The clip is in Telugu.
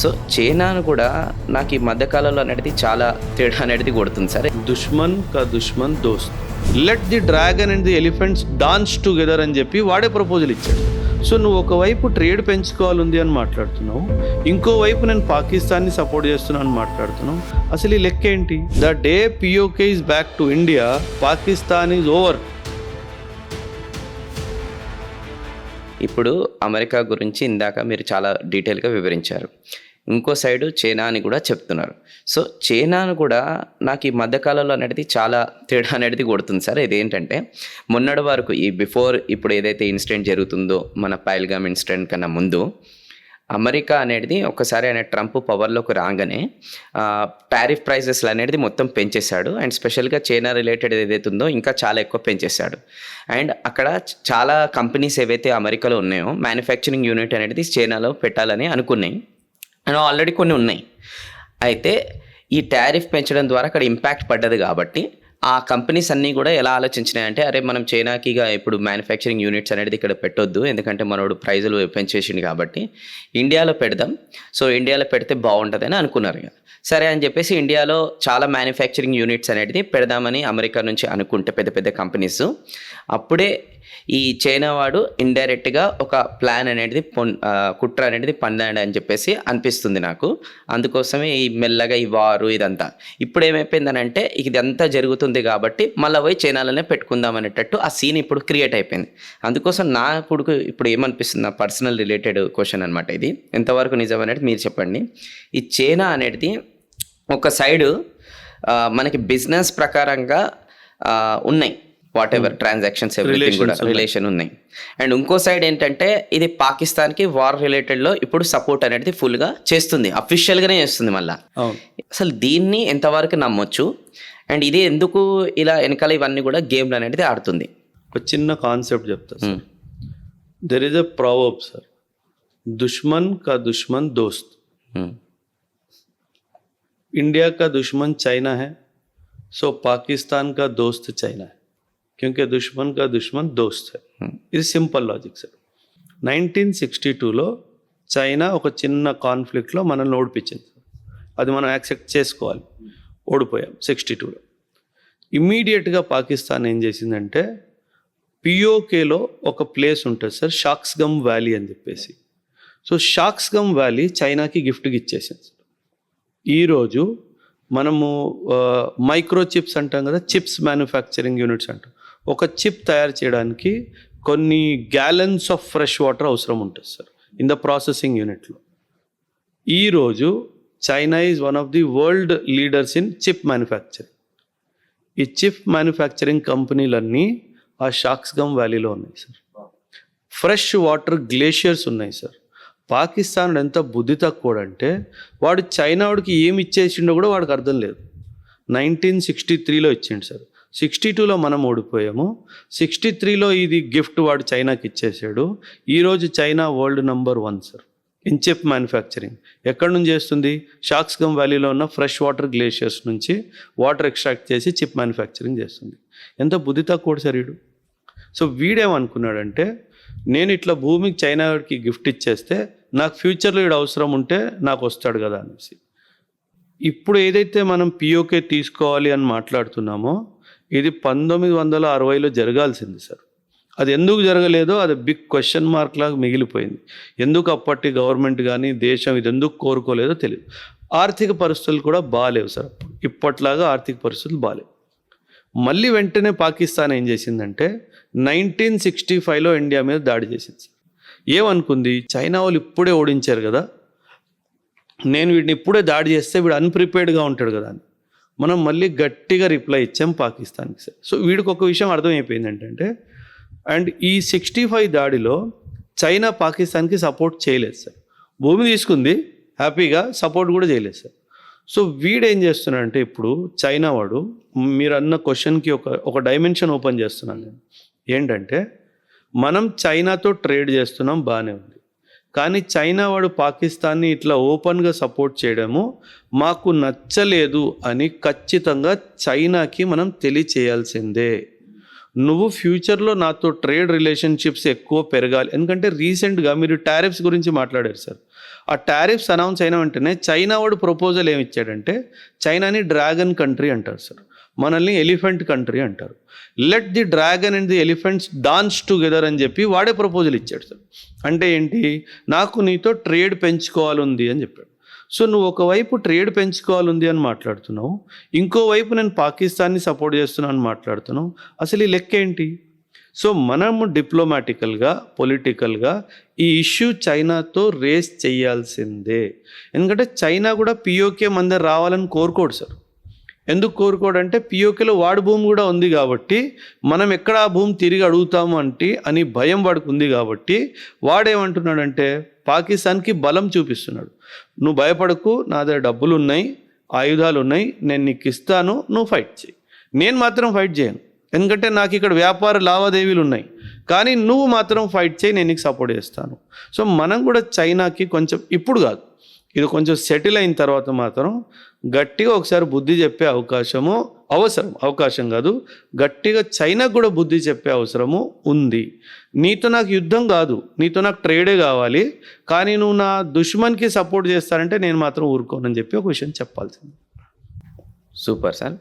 సో చైనాను కూడా నాకు ఈ మధ్య కాలంలో అనేది చాలా తేడా అనేది కొడుతుంది సరే. దుష్మన్ కా దుష్మన్ దోస్త్, let the dragon and the elephants dance together అని చెప్పి వాడే ప్రపోజల్ ఇచ్చాడు. సో నువ్వు ఒకవైపు ట్రేడ్ పెంచుకోవాలంది అని మాట్లాడుతున్నావు, ఇంకోవైపు నేను పాకిస్తాన్ని సపోర్ట్ చేస్తున్నాను అని మాట్లాడుతున్నావు. అసలు ఈ లెక్క ఏంటి? The day PoK is back to India, Pakistan is over. ఇప్పుడు అమెరికా గురించి ఇందాక మీరు చాలా డీటెయిల్గా వివరించారు. ఇంకో సైడు చైనా అని కూడా చెప్తున్నారు. సో చైనాను కూడా నాకు ఈ మధ్యకాలంలో అనేది చాలా తేడా అనేది కొడుతుంది సార్. ఇదేంటంటే మొన్నటి వరకు ఈ బిఫోర్ ఇప్పుడు ఏదైతే ఇన్సిడెంట్ జరుగుతుందో మన పహల్గామ్ ఇన్సిడెంట్ కన్నా ముందు అమెరికా అనేది ఒకసారి ఆయన ట్రంప్ పవర్లోకి రాగానే టారిఫ్ ప్రైజెస్లు అనేది మొత్తం పెంచేశాడు. అండ్ స్పెషల్గా చైనా రిలేటెడ్ ఏదైతే ఉందో ఇంకా చాలా ఎక్కువ పెంచేశాడు. అండ్ అక్కడ చాలా కంపెనీస్ ఏవైతే అమెరికాలో ఉన్నాయో మ్యానుఫ్యాక్చరింగ్ యూనిట్ అనేది చైనాలో పెట్టాలని అనుకున్నాయి. అండ్ ఆల్రెడీ కొన్ని ఉన్నాయి. అయితే ఈ టారిఫ్ పెంచడం ద్వారా అక్కడ ఇంపాక్ట్ పడ్డది కాబట్టి ఆ కంపెనీస్ అన్నీ కూడా ఎలా ఆలోచించినాయంటే, అరే మనం చైనాకి ఇప్పుడు మ్యానుఫ్యాక్చరింగ్ యూనిట్స్ అనేది ఇక్కడ పెట్టొద్దు, ఎందుకంటే మనోడు ప్రైజులు పెంచేసింది కాబట్టి ఇండియాలో పెడదాం. సో ఇండియాలో పెడితే బాగుంటుందని అనుకున్నారు. సరే అని చెప్పేసి ఇండియాలో చాలా మ్యానుఫ్యాక్చరింగ్ యూనిట్స్ అనేది పెడదామని అమెరికా నుంచి అనుకుంటే పెద్ద పెద్ద కంపెనీస్, అప్పుడే ఈ చైనా వాడు ఇండైరెక్ట్గా ఒక ప్లాన్ అనేది కుట్ర అనేది పన్నాడు అని చెప్పేసి అనిపిస్తుంది నాకు. అందుకోసమే ఈ మెల్లగా ఈ వారు ఇదంతా ఇప్పుడు ఏమైపోయిందనంటే ఇదంతా జరుగుతుంది కాబట్టి మళ్ళీ పోయి చైనాలోనే పెట్టుకుందాం అనేటట్టు ఆ సీన్ ఇప్పుడు క్రియేట్ అయిపోయింది. అందుకోసం నా ఇప్పుడు ఏమనిపిస్తుంది, నా పర్సనల్ రిలేటెడ్ క్వశ్చన్ అనమాట ఇది, ఎంతవరకు నిజం అనేది మీరు చెప్పండి. ఈ చైనా అనేది ఒక సైడు మనకి బిజినెస్ ప్రకారంగా ఉన్నాయి, వాట్ ఎవర్ ట్రాన్సాక్షన్స్ ఎవ్రీథింగ్ కూడా రిలేషన్ ఉన్నాయి. అండ్ ఇంకో సైడ్ ఏంటంటే ఇది పాకిస్తాన్కి వార్ రిలేటెడ్లో ఇప్పుడు సపోర్ట్ అనేది ఫుల్గా చేస్తుంది, అఫీషియల్గానే చేస్తుంది మళ్ళీ. అసలు దీన్ని ఎంతవరకు నమ్మొచ్చు? అండ్ ఇది ఎందుకు ఇలా వెనకాల ఇవన్నీ కూడా గేమ్లు అనేది ఆడుతుంది? ఒక చిన్న కాన్సెప్ట్ చెప్తా sir. There is a proverb sir, దుష్మన్ కా దుష్మన్ దోస్త్. इंडिया का दुश्मन चाइना है, सो पाकिस्तान का दोस्त चाइना है, क्योंकि दुश्मन का दुश्मन दोस्त है. ఇది సింపుల్ లాజిక్ సార్. 1962లో చైనా ఒక చిన్న కాన్ఫ్లిక్ట్లో మనల్ని ఓడిపించింది. అది మనం యాక్సెప్ట్ చేసుకోవాలి, ఓడిపోయాం 62లో. ఇమ్మీడియట్గా పాకిస్తాన్ ఏం చేసిందంటే పిఓకేలో ఒక ప్లేస్ ఉంటుంది సార్, షాక్స్గమ్ వ్యాలీ అని చెప్పేసి. సో షాక్స్గమ్ వ్యాలీ చైనాకి గిఫ్ట్గా ఇచ్చేసింది. ఈరోజు మనము మైక్రో చిప్స్ అంటాం కదా, చిప్స్ మ్యానుఫ్యాక్చరింగ్ యూనిట్స్ అంటాం. ఒక చిప్ తయారు చేయడానికి కొన్ని గ్యాలన్స్ ఆఫ్ ఫ్రెష్ వాటర్ అవసరం ఉంటుంది సార్ ఇన్ ద ప్రాసెసింగ్ యూనిట్లో. ఈరోజు China is one of the world leaders in chip manufacturing. ఈ చిప్ మ్యానుఫ్యాక్చరింగ్ కంపెనీలన్నీ ఆ షాక్స్గమ్ వ్యాలీలో ఉన్నాయి సార్. ఫ్రెష్ వాటర్ గ్లేషియర్స్ ఉన్నాయి సార్. పాకిస్తాన్ ఎంత బుద్ధి తక్కువ అంటే వాడు చైనా వాడికి ఏమి ఇచ్చేసిండో కూడా వాడికి అర్థం లేదు. 1963లో ఇచ్చిండు సార్, 62లో మనం ఓడిపోయాము, 63లో ఇది గిఫ్ట్ వాడు చైనాకి ఇచ్చేసాడు. ఈరోజు China world number 1 sir in chip manufacturing. ఎక్కడి నుంచి చేస్తుంది? షాక్స్గమ్ వ్యాలీలో ఉన్న ఫ్రెష్ వాటర్ గ్లేషియర్స్ నుంచి వాటర్ ఎక్స్ట్రాక్ట్ చేసి చిప్ మ్యానుఫ్యాక్చరింగ్ చేస్తుంది. ఎంత బుద్ధి తక్కువ సార్ వీడు. సో వీడేమనుకున్నాడంటే నేను ఇట్లా భూమికి చైనా వాడికి గిఫ్ట్ ఇచ్చేస్తే నాకు ఫ్యూచర్లో వీడు అవసరం ఉంటే నాకు వస్తాడు కదా అనేసి. ఇప్పుడు ఏదైతే మనం పిఓకే తీసుకోవాలి అని మాట్లాడుతున్నామో ఇది 1960లో జరగాల్సింది సార్. అది ఎందుకు జరగలేదో అది బిగ్ క్వశ్చన్ మార్క్ లాగా మిగిలిపోయింది. ఎందుకు అప్పటి గవర్నమెంట్ కానీ దేశం ఇది ఎందుకు కోరుకోలేదో తెలియదు. ఆర్థిక పరిస్థితులు కూడా బాగాలేవు సార్, ఇప్పట్లాగా ఆర్థిక పరిస్థితులు బాగాలేవు. మళ్ళీ వెంటనే పాకిస్తాన్ ఏం చేసిందంటే 1965లో ఇండియా మీద దాడి చేసింది. ఏమనుకుంది, చైనా వాళ్ళు ఇప్పుడే ఓడించారు కదా, నేను వీడిని ఇప్పుడే దాడి చేస్తే వీడు అన్ప్రిపేర్డ్గా ఉంటాడు కదా అని మనం మళ్ళీ గట్టిగా రిప్లై ఇచ్చాం పాకిస్తాన్కి సార్. సో వీడికి ఒక విషయం అర్థమైపోయింది ఏంటంటే, అండ్ ఈ 65 దాడిలో చైనా పాకిస్తాన్కి సపోర్ట్ చేయలేదు సార్. భూమి తీసుకుంది హ్యాపీగా, సపోర్ట్ కూడా చేయలేదు సార్. సో వీడేం చేస్తున్నాడంటే ఇప్పుడు చైనా వాడు, మీరు అన్న క్వశ్చన్కి ఒక డైమెన్షన్ ఓపెన్ చేస్తున్నాను నేను. ఏంటంటే మనం చైనాతో ట్రేడ్ చేస్తున్నాం, బాగానే ఉంది, కానీ చైనా వాడు పాకిస్తాన్ని ఇట్లా ఓపెన్గా సపోర్ట్ చేయడము మాకు నచ్చలేదు అని ఖచ్చితంగా చైనాకి మనం తెలియచేయాల్సిందే. నువ్వు ఫ్యూచర్లో నాతో ట్రేడ్ రిలేషన్షిప్స్ ఎక్కువ పెరగాలి. ఎందుకంటే రీసెంట్గా మీరు టారిఫ్స్ గురించి మాట్లాడారు సార్. ఆ టారిఫ్స్ అనౌన్స్ అయిన వెంటనే చైనా వాడు ప్రపోజల్ ఏమి ఇచ్చాడంటే, చైనాని డ్రాగన్ కంట్రీ అంటారు సార్, మనల్ని ఎలిఫెంట్ కంట్రీ అంటారు. Let the dragon and the elephants dance together అని చెప్పి వాడే ప్రపోజల్ ఇచ్చాడు సార్. అంటే ఏంటి, నాకు నీతో ట్రేడ్ పెంచుకోవాలంది అని చెప్పాడు. సో నువ్వు ఒకవైపు ట్రేడ్ పెంచుకోవాలంది అని మాట్లాడుతున్నావు, ఇంకోవైపు నేను పాకిస్తాన్ని సపోర్ట్ చేస్తున్నాను అని మాట్లాడుతున్నావు. అసలు ఈ లెక్క ఏంటి? సో మనము డిప్లొమాటికల్గా, పొలిటికల్గా ఈ ఇష్యూ చైనాతో రేస్ చేయాల్సిందే. ఎందుకంటే చైనా కూడా పిఓకే మన దగ్గర రావాలని కోరుకోడు సార్. ఎందుకు కోరుకోడంటే పిఓకేలో వాడి భూమి కూడా ఉంది కాబట్టి, మనం ఎక్కడ ఆ భూమి తిరిగి అడుగుతాము అంటే అని భయం వాడికి ఉంది కాబట్టి వాడేమంటున్నాడంటే పాకిస్తాన్కి బలం చూపిస్తున్నాడు. నువ్వు భయపడకు, నా దగ్గర డబ్బులు ఉన్నాయి, ఆయుధాలు ఉన్నాయి, నేను నీకు ఇస్తాను, నువ్వు ఫైట్ చేయి. నేను మాత్రం ఫైట్ చేయను, ఎందుకంటే నాకు ఇక్కడ వ్యాపార లావాదేవీలు ఉన్నాయి, కానీ నువ్వు మాత్రం ఫైట్ చేయి, నేను నీకు సపోర్ట్ చేస్తాను. సో మనం కూడా చైనాకి కొంచెం, ఇప్పుడు కాదు, ఇది కొంచెం సెటిల్ అయిన తర్వాత మాత్రం గట్టిగా ఒకసారి బుద్ధి చెప్పే అవకాశం కాదు, గట్టిగా చైనాకు కూడా బుద్ధి చెప్పే అవసరము ఉంది. నీతో నాకు యుద్ధం కాదు, నీతో నాకు ట్రేడే కావాలి, కానీ నువ్వు నా దుష్మన్కి సపోర్ట్ చేస్తానంటే నేను మాత్రం ఊరుకోనని చెప్పి ఒక విషయం చెప్పాల్సింది. Super sir.